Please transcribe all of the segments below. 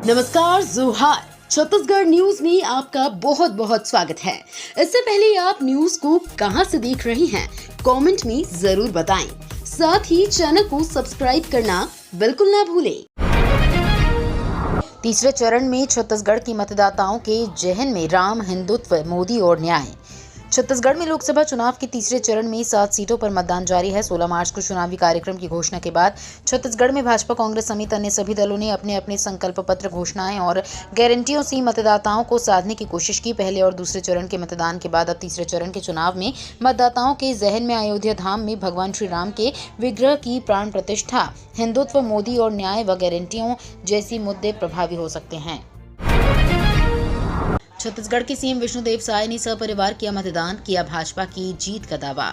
नमस्कार, जोहार। छत्तीसगढ़ न्यूज में आपका बहुत बहुत स्वागत है। इससे पहले आप न्यूज को कहां से देख रहे हैं, कमेंट में जरूर बताएं। साथ ही चैनल को सब्सक्राइब करना बिल्कुल ना भूलें। तीसरे चरण में छत्तीसगढ़ की मतदाताओं के जहन में राम, हिंदुत्व, मोदी और न्याय। छत्तीसगढ़ में लोकसभा चुनाव के तीसरे चरण में 7 सीटों पर मतदान जारी है। 16 मार्च को चुनावी कार्यक्रम की घोषणा के बाद छत्तीसगढ़ में भाजपा, कांग्रेस समेत अन्य सभी दलों ने अपने अपने संकल्प पत्र, घोषणाएं और गारंटियों से मतदाताओं को साधने की कोशिश की। पहले और दूसरे चरण के मतदान के बाद अब तीसरे चरण के चुनाव में मतदाताओं के जहन में अयोध्या धाम में भगवान श्री राम के विग्रह की प्राण प्रतिष्ठा, हिंदुत्व, मोदी और न्याय व गारंटियों जैसी मुद्दे प्रभावी हो सकते हैं। छत्तीसगढ़ के सीएम विष्णुदेव साय ने सपरिवार किया मतदान, किया भाजपा की जीत का दावा।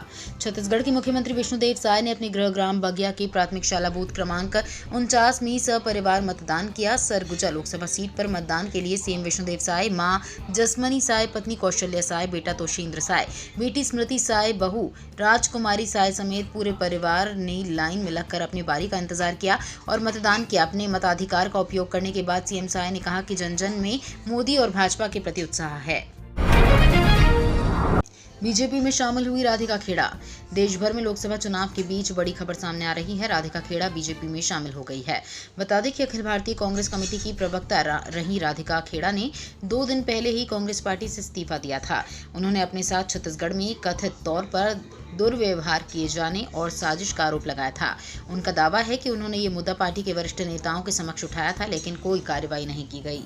छत्तीसगढ़ के मुख्यमंत्री विष्णुदेव साय ने अपने गृह ग्राम बगिया की प्राथमिक शाला बूथ क्रमांक 49 में सपरिवार मतदान किया। सरगुजा लोकसभा सीट पर मतदान के लिए सीएम विष्णुदेव साय, मां जसमनी साय, पत्नी कौशल्या साय, बेटा तोषेंद्र साय, बेटी स्मृति साय, बहू राजकुमारी साय समेत पूरे परिवार ने लाइन में लगकर अपनी बारी का इंतजार किया और मतदान किया। अपने मताधिकार का उपयोग करने के बाद सीएम साय ने कहा कि जन जन में मोदी और भाजपा के प्रति उत्साह है। बीजेपी में शामिल हुई राधिका खेड़ा। देश भर में लोकसभा चुनाव के बीच बड़ी खबर सामने आ रही है। राधिका खेड़ा बीजेपी में शामिल हो गई है। बता दें कि अखिल भारतीय कांग्रेस कमेटी की प्रवक्ता रही राधिका खेड़ा ने 2 दिन पहले ही कांग्रेस पार्टी से इस्तीफा दिया था। उन्होंने अपने साथ छत्तीसगढ़ में कथित तौर पर दुर्व्यवहार किए जाने और साजिश का आरोप लगाया था। उनका दावा है कि उन्होंने ये मुद्दा पार्टी के वरिष्ठ नेताओं के समक्ष उठाया था, लेकिन कोई कार्रवाई नहीं की गई।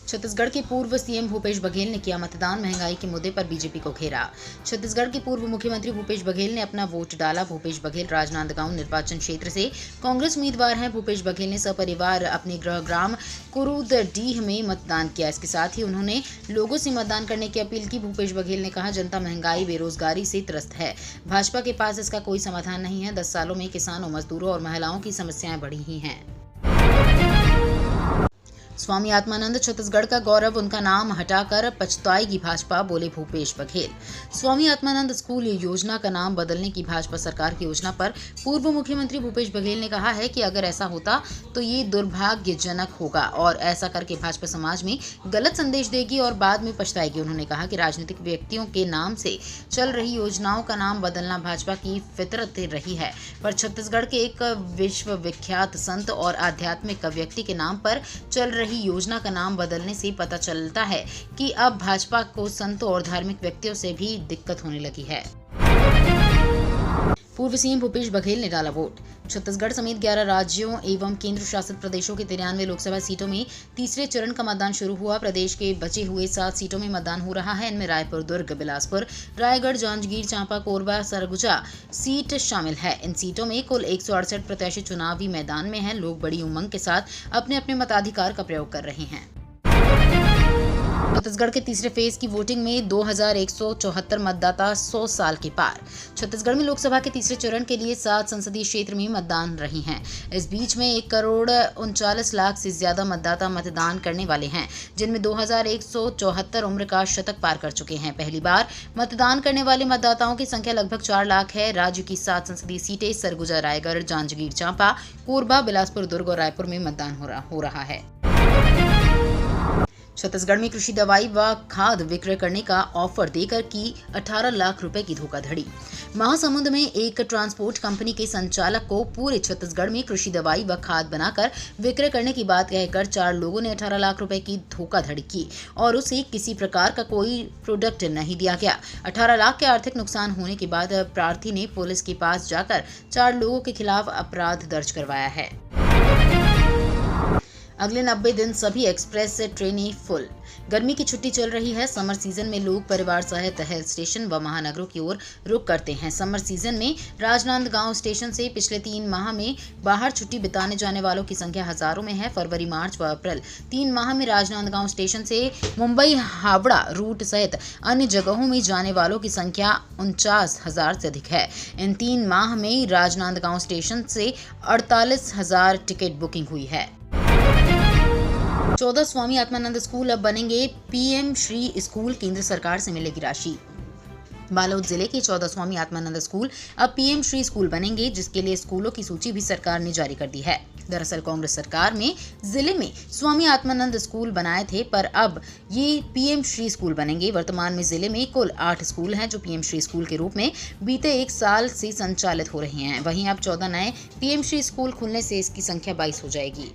छत्तीसगढ़ के पूर्व सीएम भूपेश बघेल ने किया मतदान, महंगाई के मुद्दे पर बीजेपी को घेरा। छत्तीसगढ़ के पूर्व मुख्यमंत्री भूपेश बघेल ने अपना वोट डाला। भूपेश बघेल राजनांदगांव निर्वाचन क्षेत्र से कांग्रेस उम्मीदवार हैं। भूपेश बघेल ने सपरिवार अपने गृह ग्राम कुरूदडीह में मतदान किया। इसके साथ ही उन्होंने लोगों से मतदान करने की अपील की। भूपेश बघेल ने कहा, जनता महंगाई, बेरोजगारी से त्रस्त है। भाजपा के पास इसका कोई समाधान नहीं है। 10 सालों में किसानों, मजदूरों और महिलाओं की समस्याएं बढ़ी ही हैं। स्वामी आत्मानंद छत्तीसगढ़ का गौरव, उनका नाम हटाकर पछताएगी भाजपा, बोले भूपेश बघेल। स्वामी आत्मानंद स्कूल योजना का नाम बदलने की भाजपा सरकार की योजना पर पूर्व मुख्यमंत्री भूपेश बघेल ने कहा है कि अगर ऐसा होता तो ये दुर्भाग्यजनक होगा और ऐसा करके भाजपा समाज में गलत संदेश देगी और बाद में पछताएगी। उन्होंने कहा कि राजनीतिक व्यक्तियों के नाम से चल रही योजनाओं का नाम बदलना भाजपा की फितरत रही है, पर छत्तीसगढ़ के एक विश्वविख्यात संत और आध्यात्मिक व्यक्ति के नाम पर चल रही योजना का नाम बदलने से पता चलता है कि अब भाजपा को संतों और धार्मिक व्यक्तियों से भी दिक्कत होने लगी है। पूर्व सीएम भूपेश बघेल ने डाला वोट। छत्तीसगढ़ समेत 11 राज्यों एवं केंद्र शासित प्रदेशों के 93 लोकसभा सीटों में तीसरे चरण का मतदान शुरू हुआ। प्रदेश के बचे हुए 7 सीटों में मतदान हो रहा है। इनमें रायपुर, दुर्ग, बिलासपुर, रायगढ़, जांजगीर चांपा, कोरबा, सरगुजा सीट शामिल है। इन सीटों में कुल 168 प्रत्याशी चुनावी मैदान में हैं। लोग बड़ी उमंग के साथ अपने अपने मताधिकार का प्रयोग कर रहे हैं। छत्तीसगढ़ के तीसरे फेज की वोटिंग में 2174 मतदाता 100 साल के पार। छत्तीसगढ़ में लोकसभा के तीसरे चरण के लिए 7 संसदीय क्षेत्र में मतदान रही हैं। इस बीच में 1,39,00,000 से ज्यादा मतदाता मतदान करने वाले हैं, जिनमें 2174 उम्र का शतक पार कर चुके हैं। पहली बार मतदान करने वाले मतदाताओं की संख्या लगभग 4 लाख है। राज्य की 7 संसदीय सीटें सरगुजा, रायगढ़, जांजगीर चांपा, कोरबा, बिलासपुर, दुर्ग और रायपुर में मतदान हो रहा है। छत्तीसगढ़ में कृषि दवाई व खाद विक्रय करने का ऑफर देकर की 18 लाख रुपए की धोखाधड़ी। महासमुंद में एक ट्रांसपोर्ट कंपनी के संचालक को पूरे छत्तीसगढ़ में कृषि दवाई व खाद बनाकर विक्रय करने की बात कहकर 4 लोगों ने 18 लाख रुपए की धोखाधड़ी की और उसे किसी प्रकार का कोई प्रोडक्ट नहीं दिया गया। 18 लाख के आर्थिक नुकसान होने के बाद प्रार्थी ने पुलिस के पास जाकर 4 लोगों के खिलाफ अपराध दर्ज करवाया है। अगले 90 दिन सभी एक्सप्रेस ट्रेनें फुल। गर्मी की छुट्टी चल रही है। समर सीजन में लोग परिवार सहित हिल स्टेशन व महानगरों की ओर रुख करते हैं। समर सीजन में राजनांदगांव स्टेशन से पिछले 3 माह में बाहर छुट्टी बिताने जाने वालों की संख्या हजारों में है। फरवरी, मार्च व अप्रैल 3 माह में राजनांदगांव स्टेशन से मुंबई, हावड़ा रूट सहित अन्य जगहों में जाने वालों की संख्या 49,000 से अधिक है। इन 3 माह में राजनांदगांव स्टेशन से 48,000 टिकट बुकिंग हुई है। 14 स्वामी आत्मानंद स्कूल अब बनेंगे पीएम श्री स्कूल, केंद्र सरकार से मिलेगी राशि। बालोद जिले के 14 स्वामी आत्मानंद स्कूल अब पीएम श्री स्कूल बनेंगे, जिसके लिए स्कूलों की सूची भी सरकार ने जारी कर दी है। दरअसल कांग्रेस सरकार में जिले में स्वामी आत्मानंद स्कूल बनाए थे, पर अब ये पीएम श्री स्कूल बनेंगे। वर्तमान में जिले में कुल 8 स्कूल हैं जो पीएम श्री स्कूल के रूप में बीते 1 साल से संचालित हो रहे हैं। वहीं अब 14 नए पीएम श्री स्कूल खुलने से इसकी संख्या 22 हो जाएगी।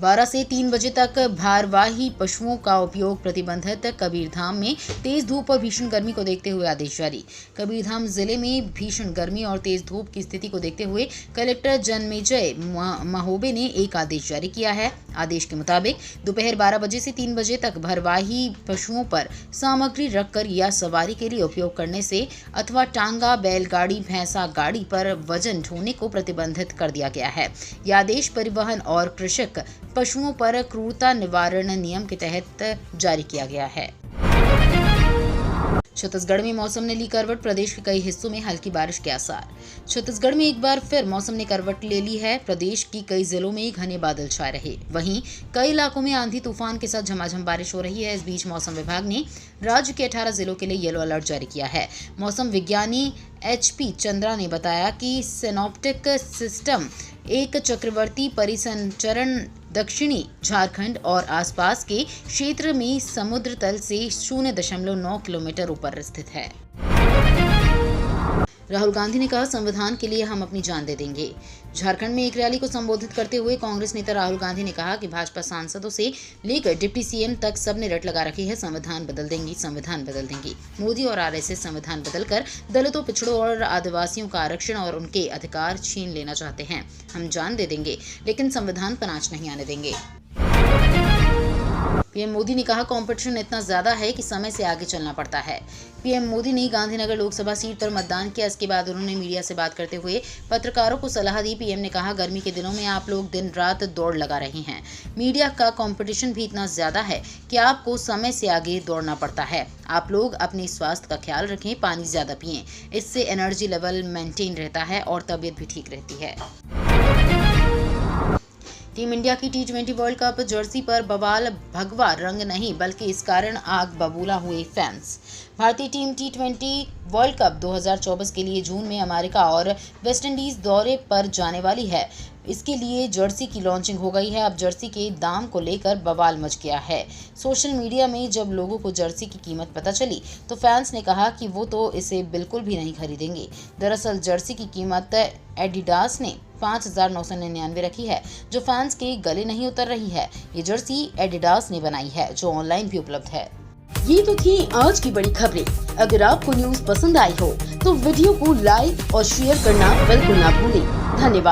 12 से 3 बजे तक भारवाही पशुओं का उपयोग प्रतिबंधित। कबीरधाम में तेज धूप और भीषण गर्मी को देखते हुए आदेश जारी। कबीरधाम जिले में भीषण गर्मी और तेज धूप की स्थिति को देखते हुए कलेक्टर जन्मेजय महोबे ने एक आदेश जारी किया है। आदेश के मुताबिक दोपहर 12 बजे से 3 बजे तक भारवाही पशुओं पर सामग्री रखकर या सवारी के लिए उपयोग करने से अथवा टांगा, बैलगाड़ी, भैंसा गाड़ी पर वजन ढोने को प्रतिबंधित कर दिया गया है। यह आदेश परिवहन और कृषक पशुओं पर क्रूरता निवारण नियम के तहत जारी किया गया है। छत्तीसगढ़ में मौसम ने ली करवट। प्रदेश के कई हिस्सों में हल्की बारिश के आसार। छत्तीसगढ़ में एक बार फिर मौसम ने करवट ले ली है। प्रदेश की कई जिलों में घने बादल छाए रहे। वहीं कई इलाकों में आंधी तूफान के साथ झमाझम बारिश हो रही है। इस बीच मौसम विभाग ने राज्य के 18 जिलों के लिए येलो अलर्ट जारी किया है। मौसम विज्ञानी HP चंद्रा ने बताया कि सिनोप्टिक सिस्टम एक चक्रवर्ती परिसंचरण दक्षिणी झारखंड और आसपास के क्षेत्र में समुद्र तल से 0.9 किलोमीटर ऊपर स्थित है। राहुल गांधी ने कहा, संविधान के लिए हम अपनी जान दे देंगे। झारखंड में एक रैली को संबोधित करते हुए कांग्रेस नेता राहुल गांधी ने कहा कि भाजपा सांसदों से लेकर डिप्टी सीएम तक सबने रट लगा रखी है, संविधान बदल देंगी, संविधान बदल देंगी। मोदी और RSS संविधान बदलकर दलितों, पिछड़ों और आदिवासियों का आरक्षण और उनके अधिकार छीन लेना चाहते हैं। हम जान दे देंगे, लेकिन संविधान पर आंच नहीं आने देंगे। पीएम मोदी ने कहा, कंपटीशन इतना ज्यादा है कि समय से आगे चलना पड़ता है। पीएम मोदी ने गांधीनगर लोकसभा सीट पर मतदान किया। इसके बाद उन्होंने मीडिया से बात करते हुए पत्रकारों को सलाह दी। पीएम ने कहा, गर्मी के दिनों में आप लोग दिन रात दौड़ लगा रहे हैं। मीडिया का कंपटीशन भी इतना ज्यादा है कि आपको समय से आगे दौड़ना पड़ता है। आप लोग अपने स्वास्थ्य का ख्याल रखें, पानी ज्यादा पिएं। इससे एनर्जी लेवल मेंटेन रहता है और तबीयत भी ठीक रहती है। टीम इंडिया की T20 वर्ल्ड कप जर्सी पर बवाल। भगवा रंग नहीं बल्कि इस कारण आग बबूला हुए फैंस। भारतीय टीम T20 वर्ल्ड कप 2024 के लिए जून में अमेरिका और वेस्टइंडीज दौरे पर जाने वाली है। इसके लिए जर्सी की लॉन्चिंग हो गई है। अब जर्सी के दाम को लेकर बवाल मच गया है। सोशल मीडिया में जब लोगों को जर्सी की कीमत पता चली तो फैंस ने कहा कि वो तो इसे बिल्कुल भी नहीं खरीदेंगे। दरअसल जर्सी की कीमत एडिडास ने 5,999 रखी है, जो फैंस के गले नहीं उतर रही है। ये जर्सी एडिडास ने बनाई है, जो ऑनलाइन भी उपलब्ध है। ये तो थी आज की बड़ी खबरें। अगर आपको न्यूज़ पसंद आई हो तो वीडियो को लाइक और शेयर करना बिल्कुल ना भूलें। धन्यवाद।